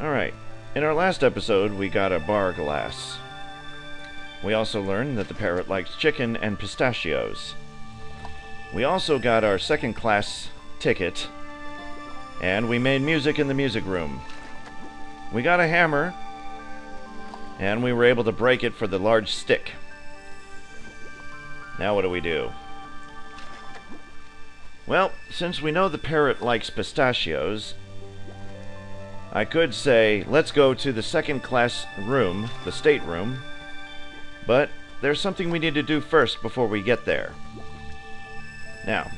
Alright, in our last episode we got a bar glass. We also learned that the parrot likes chicken and pistachios. We also got our second class ticket, and we made music in the music room. We got a hammer, and we were able to break it for the large stick. Now what do we do? Well, since we know the parrot likes pistachios, I could say, let's go to the second class room, the stateroom, but there's something we need to do first before we get there. Now,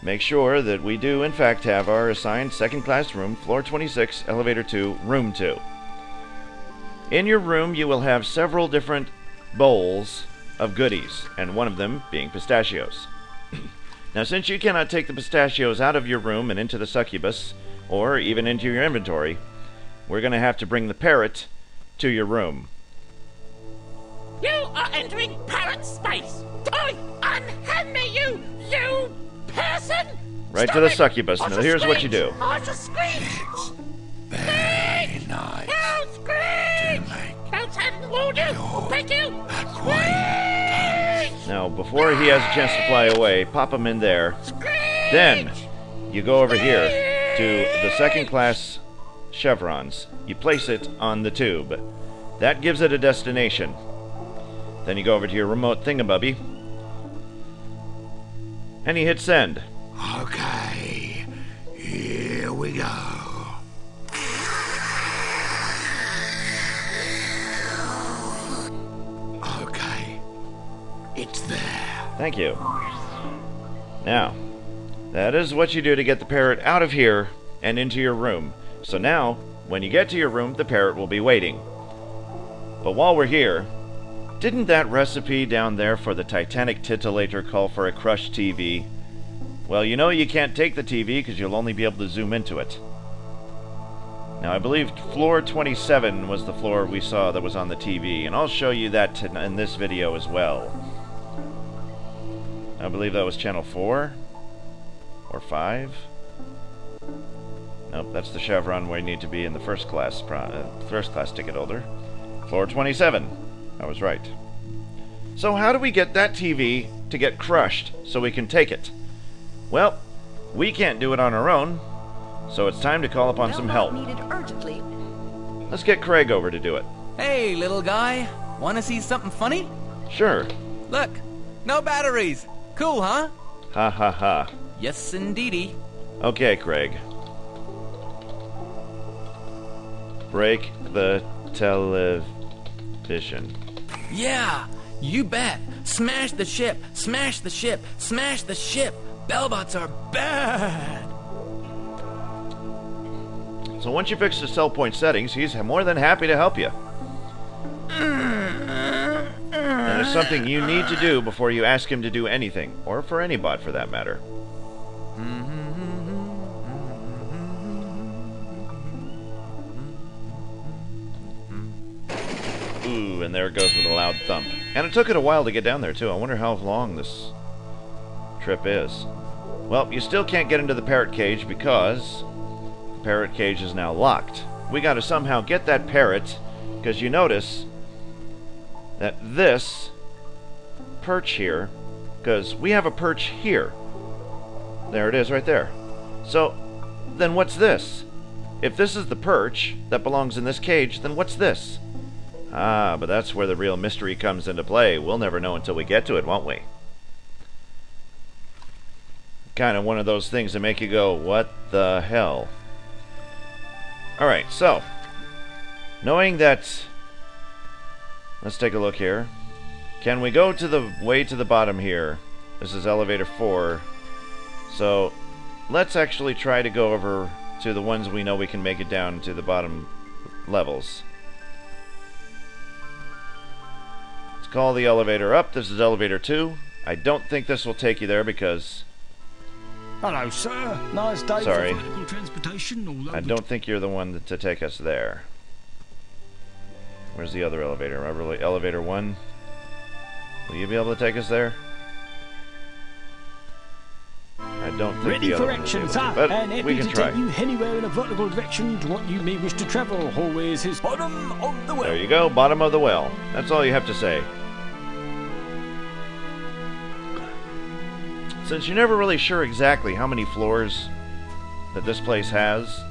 make sure that we do in fact have our assigned second class room, floor 26, elevator 2, room 2. In your room you will have several different bowls of goodies, and one of them being pistachios. Now, since you cannot take the pistachios out of your room and into the succubus, or even into your inventory, we're going to have to bring the parrot to your room. You are entering parrot space! Die! Unhand me, you person! Right Stop to the it! succubus. I Now, shall here's what screech! you do. I shall screech! Very nice Don't screech! to make Don't have warned you! your Thank you! acquaintance. Now, before he has a chance to fly away, pop him in there. Screech! Then, you go over here to the second class chevrons. You place it on the tube. That gives it a destination. Then you go over to your remote thingamabobby, and you hit send. Okay, here we go. Okay, it's there. Thank you. Now, that is what you do to get the parrot out of here and into your room. So now, when you get to your room, the parrot will be waiting. But while we're here, didn't that recipe down there for the Titanic titillator call for a crushed TV? Well, you know you can't take the TV because you'll only be able to zoom into it. Now, I believe floor 27 was the floor we saw that was on the TV, and I'll show you that in this video as well. I believe that was channel 4 or 5. Nope, that's the chevron where you need to be in the first class ticket holder. Floor 27. I was right. So how do we get that TV to get crushed so we can take it? Well, we can't do it on our own, so it's time to call upon some help. Needed urgently. Let's get Craig over to do it. Hey, little guy. Wanna see something funny? Sure. Look, no batteries. Cool, huh? Ha ha ha. Yes, indeedy. Okay, Craig. Break the television. Yeah, you bet. Smash the ship, smash the ship, smash the ship. Bellbots are bad. So once you fix the cell point settings, he's more than happy to help you. And it's something you need to do before you ask him to do anything, or for any bot for that matter. Ooh, and there it goes with a loud thump. And it took it a while to get down there, too. I wonder how long this trip is. Well, you still can't get into the parrot cage because the parrot cage is now locked. We gotta somehow get that parrot, because you notice that this perch here, because we have a perch here. There it is right there. So, then what's this? If this is the perch that belongs in this cage, then what's this? Ah, but that's where the real mystery comes into play. We'll never know until we get to it, won't we? Kind of one of those things that make you go, what the hell? Alright, so, knowing that, let's take a look here. Can we go to the way to the bottom here? This is elevator 4. So, let's actually try to go over to the ones we know we can make it down to the bottom levels. Let's call the elevator up. This is elevator 2. I don't think this will take you there because... Hello, sir. Nice day Sorry. for medical transportation. All I over don't think you're the one to take us there. Where's the other elevator? Elevator 1? Will you be able to take us there? I don't think Ready the other for one was action, able sir, to, but and we happy can to try. take you anywhere in a vertical direction to what you may wish to travel. Always his bottom of the well. There you go, bottom of the well. That's all you have to say. Since you're never really sure exactly how many floors that this place has,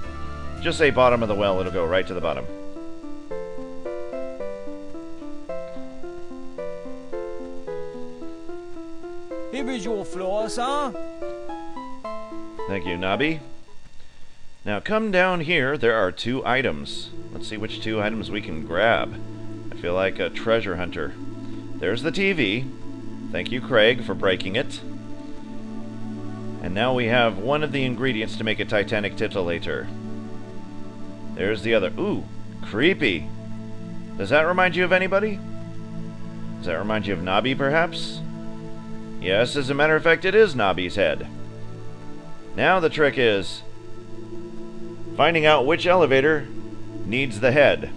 just say bottom of the well, it'll go right to the bottom. Here is your floor, sir. Thank you, Nobby. Now come down here, there are 2 items. Let's see which 2 items we can grab. I feel like a treasure hunter. There's the TV. Thank you, Craig, for breaking it. And now we have one of the ingredients to make a Titanic titillator. There's the other. Ooh, creepy. Does that remind you of anybody? Does that remind you of Nobby, perhaps? Yes, as a matter of fact, it is Nobby's head. Now the trick is finding out which elevator needs the head.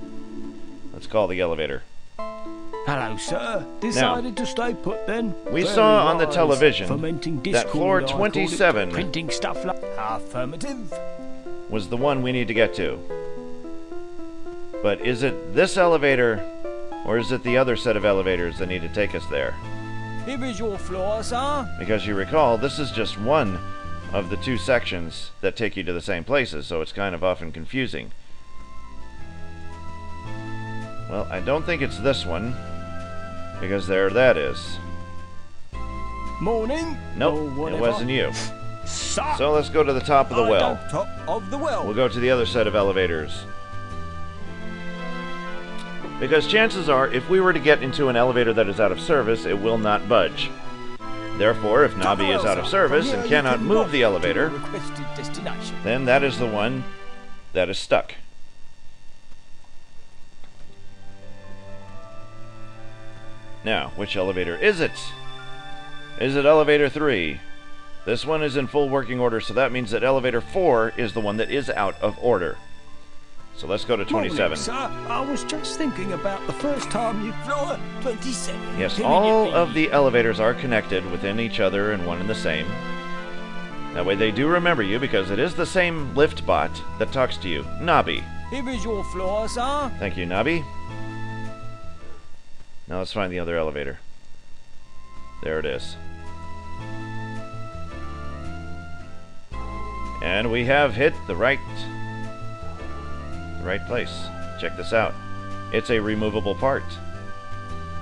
Let's call the elevator. Hello, sir. Decided to stay put then? We Very saw on the wise. television Fermenting that discord, floor I called it. 27 Printing stuff like affirmative. was the one we need to get to. But is it this elevator, or is it the other set of elevators that need to take us there? Here is your floor, sir. Because you recall, this is just one of the 2 sections that take you to the same places, so it's kind of often confusing. Well, I don't think it's this one, because there that is. Morning. Nope, or it whatever. wasn't you. Sir. So let's go to the top of the I well. go top of the well. We'll go to the other set of elevators. Because chances are, if we were to get into an elevator that is out of service, it will not budge. Therefore, if Nobby is out of service and cannot move the elevator, then that is the one that is stuck. Now, which elevator is it? Is it elevator 3? This one is in full working order, so that means that elevator 4 is the one that is out of order. So let's go to 27. Morning, sir. I was just thinking about the first time you flew 27. Yes, Can all you of the elevators are connected within each other and one and the same. That way they do remember you, because it is the same lift bot that talks to you. Nobby. Here is your floor, sir. Thank you, Nobby. Now let's find the other elevator. There it is. And we have hit the right place. Check this out. It's a removable part.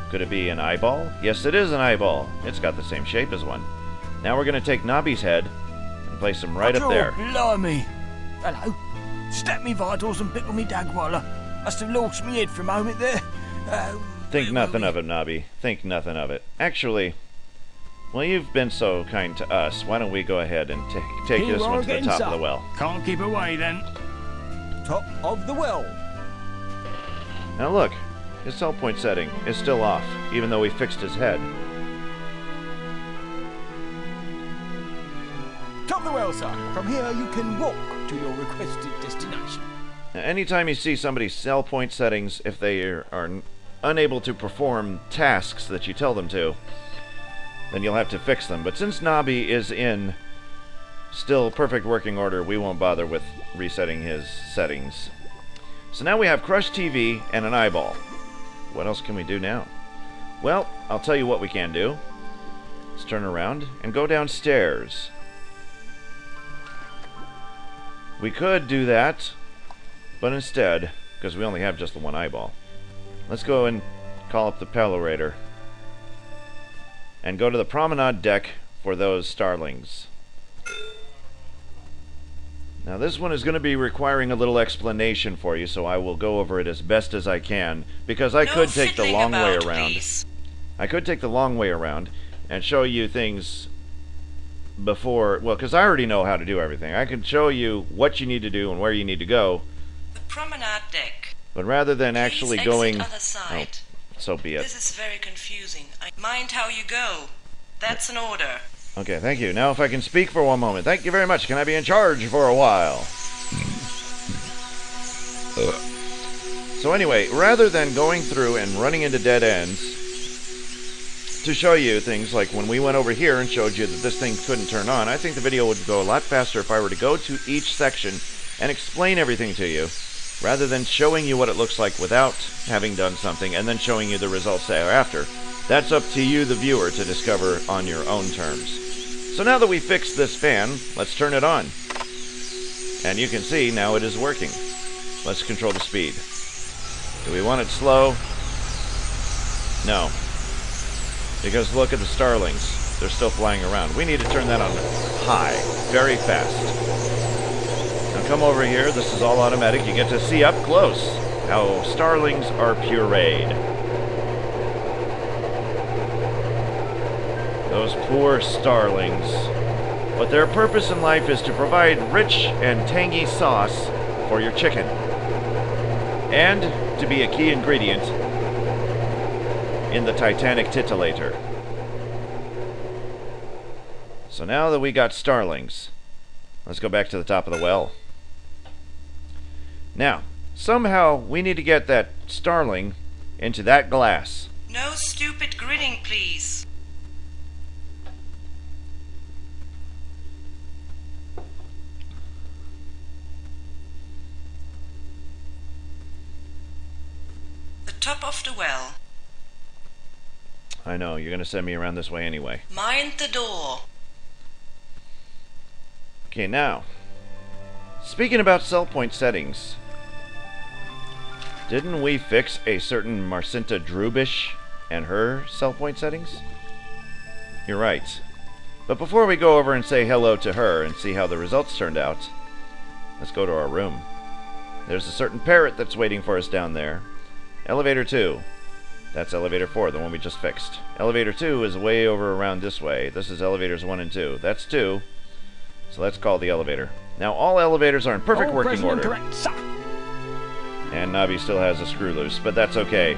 Could it be an eyeball? Yes, it is an eyeball. It's got the same shape as one. Now we're going to take Nobby's head and place him right up there. Blimey. Hello. Step me vitals and pickle me dagwaller. Must have lost me head for a moment there. Think nothing of it, Nobby. Think nothing of it. Actually, well, you've been so kind to us. Why don't we go ahead and take Here this you one are to the again, top sir. of the well. Can't keep away then. Top of the well. Now look, his sell point setting is still off, even though we fixed his head. Top of the well, sir. From here you can walk to your requested destination. Now, anytime you see somebody's sell point settings, if they are unable to perform tasks that you tell them to, then you'll have to fix them. But since Nobby is in still perfect working order, we won't bother with resetting his settings. So now we have crushed TV and an eyeball. What else can we do now? Well, I'll tell you what we can do. Let's turn around and go downstairs. We could do that, but instead, because we only have just the one eyeball, let's go and call up the Pellorator and go to the promenade deck for those starlings. Now this one is going to be requiring a little explanation for you, so I will go over it as best as I can, because I could take the long way around. I could take the long way around and show you things before, well, because I already know how to do everything. I can show you what you need to do and where you need to go. The promenade deck. But rather than actually Please going... exit other side. Oh, so be it. This is very confusing. Mind how you go. That's an order. Okay, thank you. Now if I can speak for one moment. Thank you very much. Can I be in charge for a while? So anyway, rather than going through and running into dead ends, to show you things like when we went over here and showed you that this thing couldn't turn on, I think the video would go a lot faster if I were to go to each section and explain everything to you, rather than showing you what it looks like without having done something and then showing you the results thereafter. That's up to you, the viewer, to discover on your own terms. So now that we fixed this fan, let's turn it on. And you can see now it is working. Let's control the speed. Do we want it slow? No. Because look at the starlings. They're still flying around. We need to turn that on high, very fast. Now come over here. This is all automatic. You get to see up close how starlings are pureed. Those poor starlings. But their purpose in life is to provide rich and tangy sauce for your chicken. And to be a key ingredient in the Titanic titillator. So now that we got starlings, let's go back to the top of the well. Now, somehow we need to get that starling into that glass. No stupid grinning, please. The top of the well. I know, you're going to send me around this way anyway. Mind the door. Okay, now, speaking about cell point settings, didn't we fix a certain Marsinta Drubish and her cell point settings? You're right. But before we go over and say hello to her and see how the results turned out, let's go to our room. There's a certain parrot that's waiting for us down there. Elevator 2. That's elevator 4, the one we just fixed. Elevator 2 is way over around this way. This is elevators 1 and 2. That's 2. So let's call the elevator. Now all elevators are in perfect All working present and order. correct, sir. And Nabi still has a screw loose, but that's okay.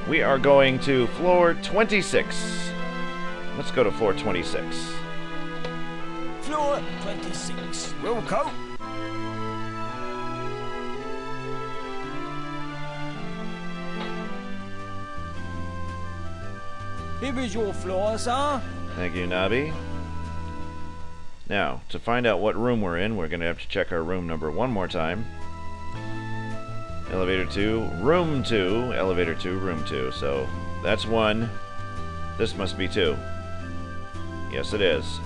We are going to floor 26. Let's go to floor 26. Floor 26. Wilco. Here is your floor, sir. Thank you, Nabi. Now, to find out what room we're in, we're going to have to check our room number one more time. Elevator 2, room 2, elevator 2, room 2. So, that's 1. This must be 2. Yes, it is.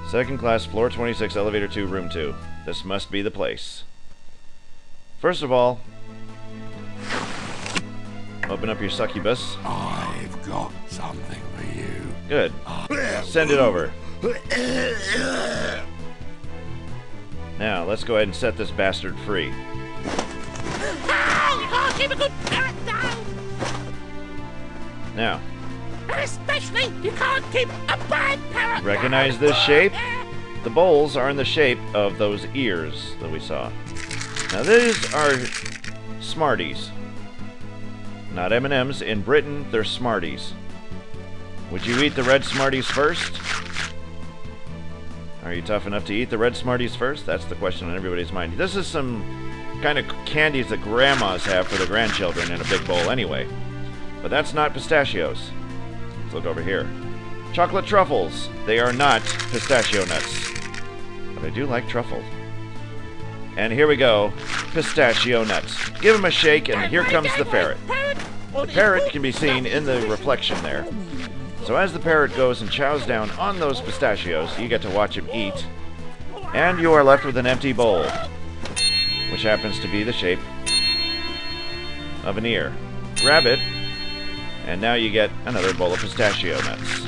Second class, floor 26, elevator 2, room 2. This must be the place. First of all, open up your succubus. I've got something for you. Good. Send it over. Now, let's go ahead and set this bastard free. Ah, you can't keep a good parrot down! Now, Especially, you can't keep a bad parrot recognize down. this shape? The bowls are in the shape of those ears that we saw. Now, these are Smarties. Not M&Ms. In Britain, they're Smarties. Would you eat the red Smarties first? Are you tough enough to eat the red Smarties first? That's the question on everybody's mind. This is some kind of candies that grandmas have for their grandchildren in a big bowl anyway. But that's not pistachios. Let's look over here. Chocolate truffles. They are not pistachio nuts. But I do like truffle. And here we go. Pistachio nuts. Give them a shake, and here comes the ferret. The parrot can be seen in the reflection there. So as the parrot goes and chows down on those pistachios, you get to watch him eat. And you are left with an empty bowl, which happens to be the shape of an ear. Grab it, and now you get another bowl of pistachio nuts.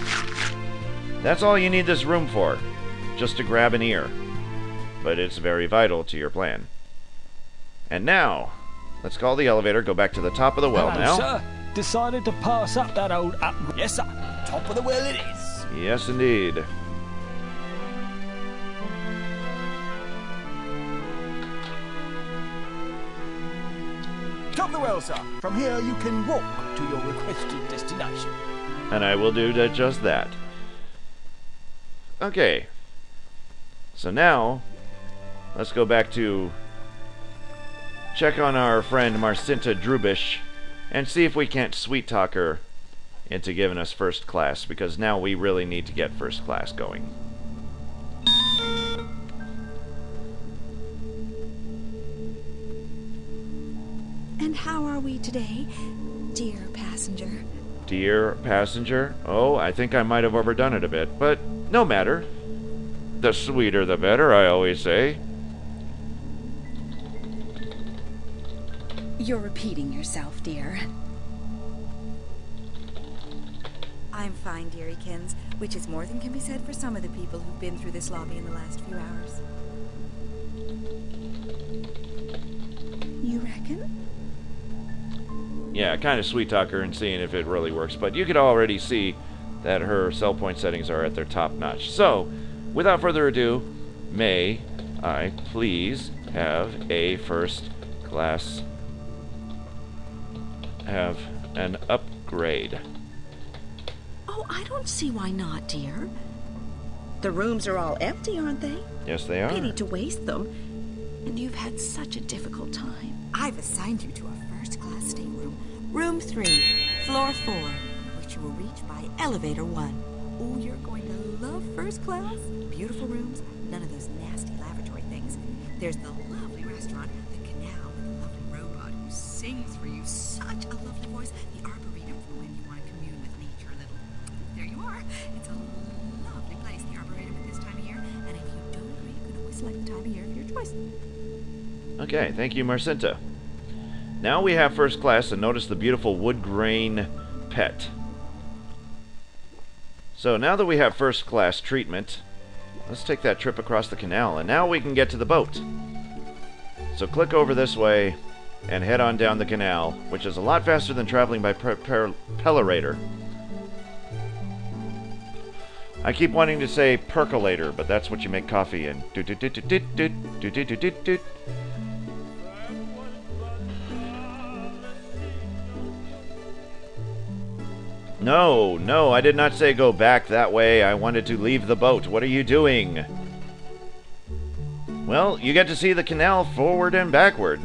That's all you need this room for, just to grab an ear. But it's very vital to your plan. And now, let's call the elevator, go back to the top of the well Hello, now. sir. Decided to pass up that old up. Yes, sir. Top of the well it is. Yes, indeed. Top of the well, sir. From here you can walk to your requested destination. And I will do just that. Okay. So now, let's go back to check on our friend Marsinta Drubish and see if we can't sweet talk her into giving us first class, because now we really need to get first class going. And how are we today, dear passenger? Dear passenger? Oh, I think I might have overdone it a bit, but no matter. The sweeter the better, I always say. You're repeating yourself, dear. I'm fine, dearykins, which is more than can be said for some of the people who've been through this lobby in the last few hours. You reckon? Yeah, kind of sweet talk her and seeing if it really works, but you could already see that her sell point settings are at their top notch. So, without further ado, may I please have a first class, have an upgrade? Oh, I don't see why not, dear. The rooms are all empty, aren't they? Yes, they are. Pity to waste them. And you've had such a difficult time. I've assigned you to a first-class stateroom. Room 3, floor 4, which you will reach by elevator 1. Oh, you're going to love first class. Beautiful rooms, none of those nasty lavatory things. There's the lovely restaurant, the canal with the lovely robot who sings for you. Such a lovely voice. The arboretum for when you want to commune with nature a little. There you are. It's a lovely place, the arboretum, at this time of year. And if you don't agree, you can always select the time of year of your choice. Okay, thank you, Marsinta. Now we have first class, and notice the beautiful wood grain pet. So now that we have first class treatment, let's take that trip across the canal, and now we can get to the boat. So click over this way and head on down the canal, which is a lot faster than traveling by pellerator. I keep wanting to say percolator, but that's what you make coffee in. No, I did not say go back that way. I wanted to leave the boat. What are you doing? Well, you get to see the canal forward and backward.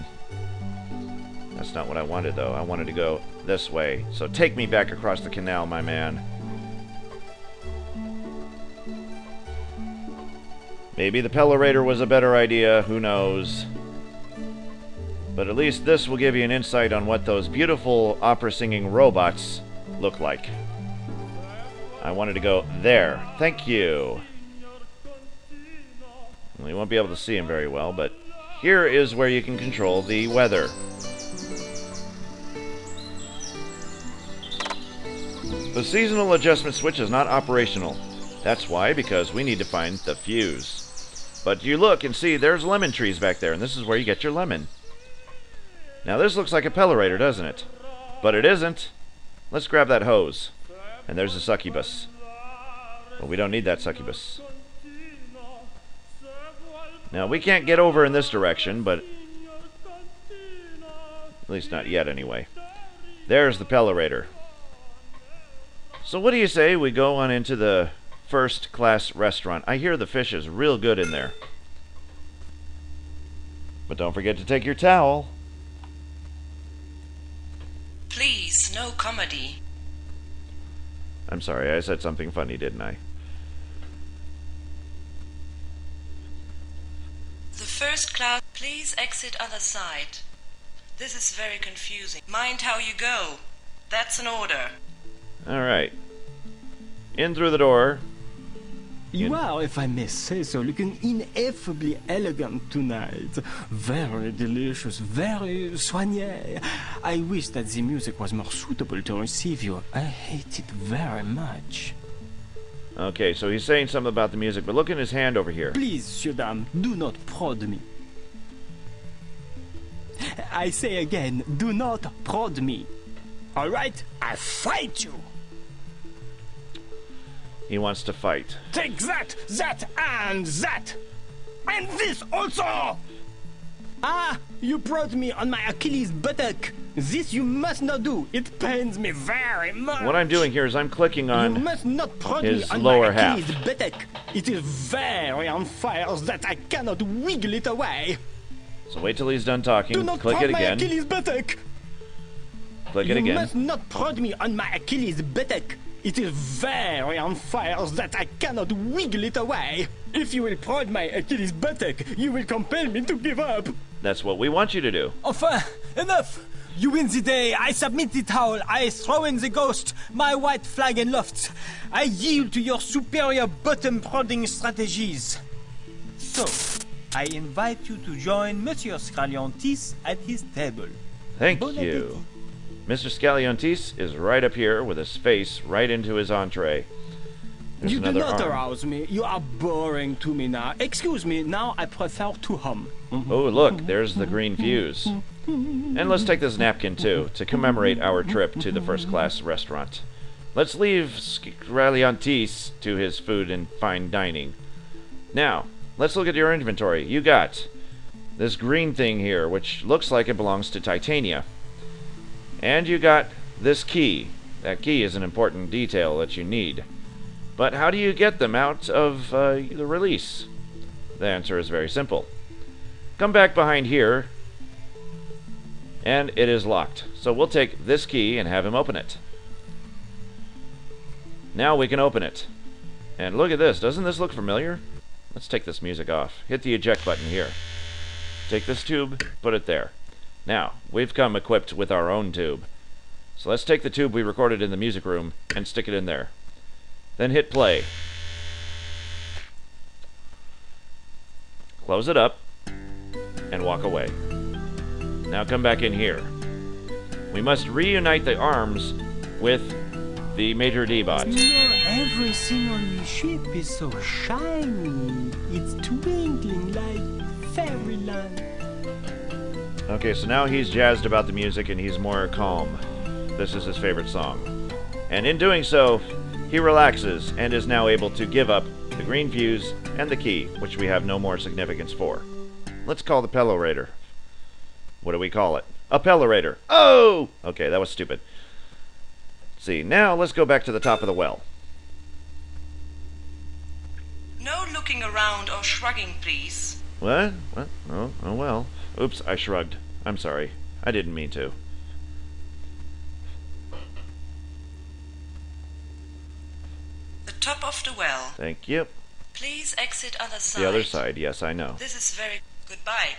That's not what I wanted, though. I wanted to go this way. So take me back across the canal, my man. Maybe the pellerator was a better idea. Who knows? But at least this will give you an insight on what those beautiful opera-singing robots look like. I wanted to go there. Thank you. Well, you won't be able to see him very well, but here is where you can control the weather. The seasonal adjustment switch is not operational. That's why, because we need to find the fuse. But you look and see there's lemon trees back there, and this is where you get your lemon. Now this looks like a pellerator, doesn't it? But it isn't. Let's grab that hose. And there's a succubus. Well, we don't need that succubus. Now, we can't get over in this direction, but... at least not yet, anyway. There's the pellerator. So what do you say we go on into the first-class restaurant? I hear the fish is real good in there. But don't forget to take your towel. Please, no comedy. I'm sorry, I said something funny, didn't I? The first class, please exit other side. This is very confusing. Mind how you go. That's an order. Alright. In through the door. You are, if I may say so, looking ineffably elegant tonight. Very delicious, very soigné. I wish that the music was more suitable to receive you. I hate it very much. Okay, so he's saying something about the music, but look in his hand over here. Please, Monsieur Dame, do not prod me. I say again, do not prod me. All right? I fight you. He wants to fight. Take that, and that! And this also! Ah, you prod me on my Achilles buttock. This you must not do. It pains me very much. What I'm doing here is I'm clicking on you must not prod his me on lower my Achilles half. buttock. It is very on fire that I cannot wiggle it away. So wait till he's done talking. Do not Click prod it my again. Achilles buttock. Click it You again. must not prod me on my Achilles buttock. It is very on fire that I cannot wiggle it away. If you will prod my Achilles buttock, you will compel me to give up. That's what we want you to do. Enfin, enough! You win the day, I submit the towel, I throw in the ghost, my white flag and lofts. I yield to your superior bottom-prodding strategies. So, I invite you to join Monsieur Scaliontis at his table. Thank Bon you. Mr. Scaliontis is right up here with his face right into his entree. There's You do another not arm. arouse me. You are boring to me now. Excuse me, now I prefer to hum. Oh, look, there's the green fuse. And let's take this napkin, too, to commemorate our trip to the first-class restaurant. Let's leave Scaliontis to his food and fine dining. Now, let's look at your inventory. You got this green thing here, which looks like it belongs to Titania. And you got this key. That key is an important detail that you need. But how do you get them out of the release? The answer is very simple. Come back behind here, and it is locked. So we'll take this key and have him open it. Now we can open it. And look at this. Doesn't this look familiar? Let's take this music off. Hit the eject button here. Take this tube, put it there. Now, we've come equipped with our own tube. So let's take the tube we recorded in the music room and stick it in there. Then hit play. Close it up and walk away. Now come back in here. We must reunite the arms with the Major D-Bot. You know, everything on the ship is so shiny. It's twinkling like fairyland. Okay, so now he's jazzed about the music and he's more calm. This is his favorite song. And in doing so, he relaxes and is now able to give up the green fuse and the key, which we have no more significance for. Let's call the Pellarator. What do we call it? A Pellarator. Oh! Okay, that was stupid. Let's see, now let's go back to the top of the well. No looking around or shrugging, please. What? What? Oh well. Oops, I shrugged. I'm sorry. I didn't mean to. The top of the well. Thank you. Please exit other side. The other side, yes, I know. This is very... Goodbye.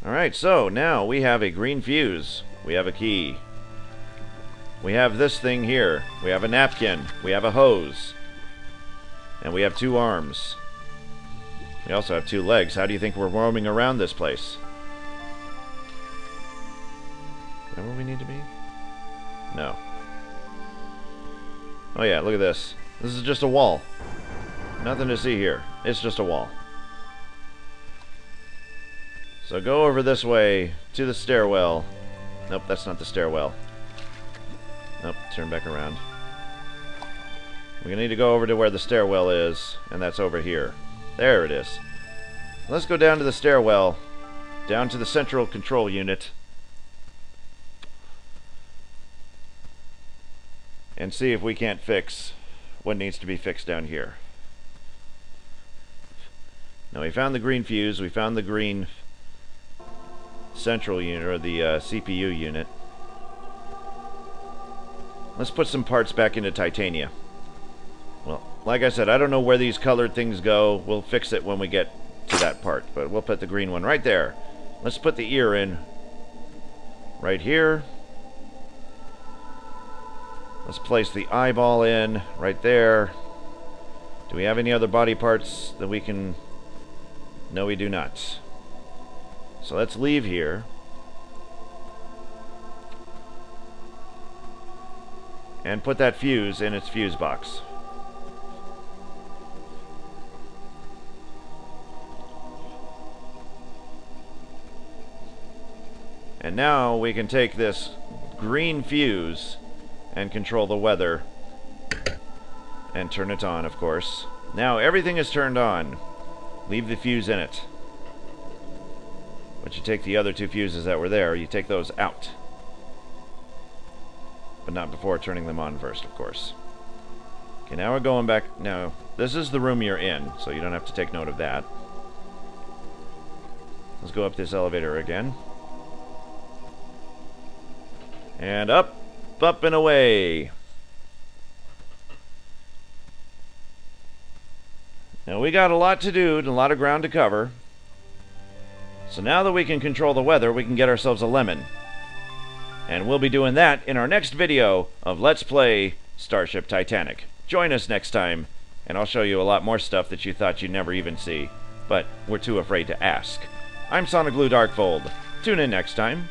Alright, so now we have a green fuse. We have a key. We have this thing here. We have a napkin. We have a hose. And we have 2 arms. We also have 2 legs. How do you think we're roaming around this place? Is that where we need to be? No. Oh yeah, look at this. This is just a wall. Nothing to see here. It's just a wall. So go over this way to the stairwell. Nope, that's not the stairwell. Nope, turn back around. We're gonna need to go over to where the stairwell is, and that's over here. There it is. Let's go down to the stairwell, down to the central control unit, and see if we can't fix what needs to be fixed down here. Now we found the green fuse, we found the green central unit, or the CPU unit. Let's put some parts back into Titania. Well, like I said, I don't know where these colored things go. We'll fix it when we get to that part, but we'll put the green one right there. Let's put the ear in right here. Let's place the eyeball in right there. Do we have any other body parts that we can... No, we do not. So let's leave here. And put that fuse in its fuse box. And now we can take this green fuse and control the weather and turn it on, of course. Now everything is turned on. Leave the fuse in it. But you take the other 2 fuses that were there, you take those out. But not before turning them on first, of course. Okay, now we're going back. Now, this is the room you're in, so you don't have to take note of that. Let's go up this elevator again. And up, up and away. Now we got a lot to do and a lot of ground to cover. So now that we can control the weather, we can get ourselves a lemon. And we'll be doing that in our next video of Let's Play Starship Titanic. Join us next time, and I'll show you a lot more stuff that you thought you'd never even see, but we're too afraid to ask. I'm Sonic Blue Darkfold. Tune in next time.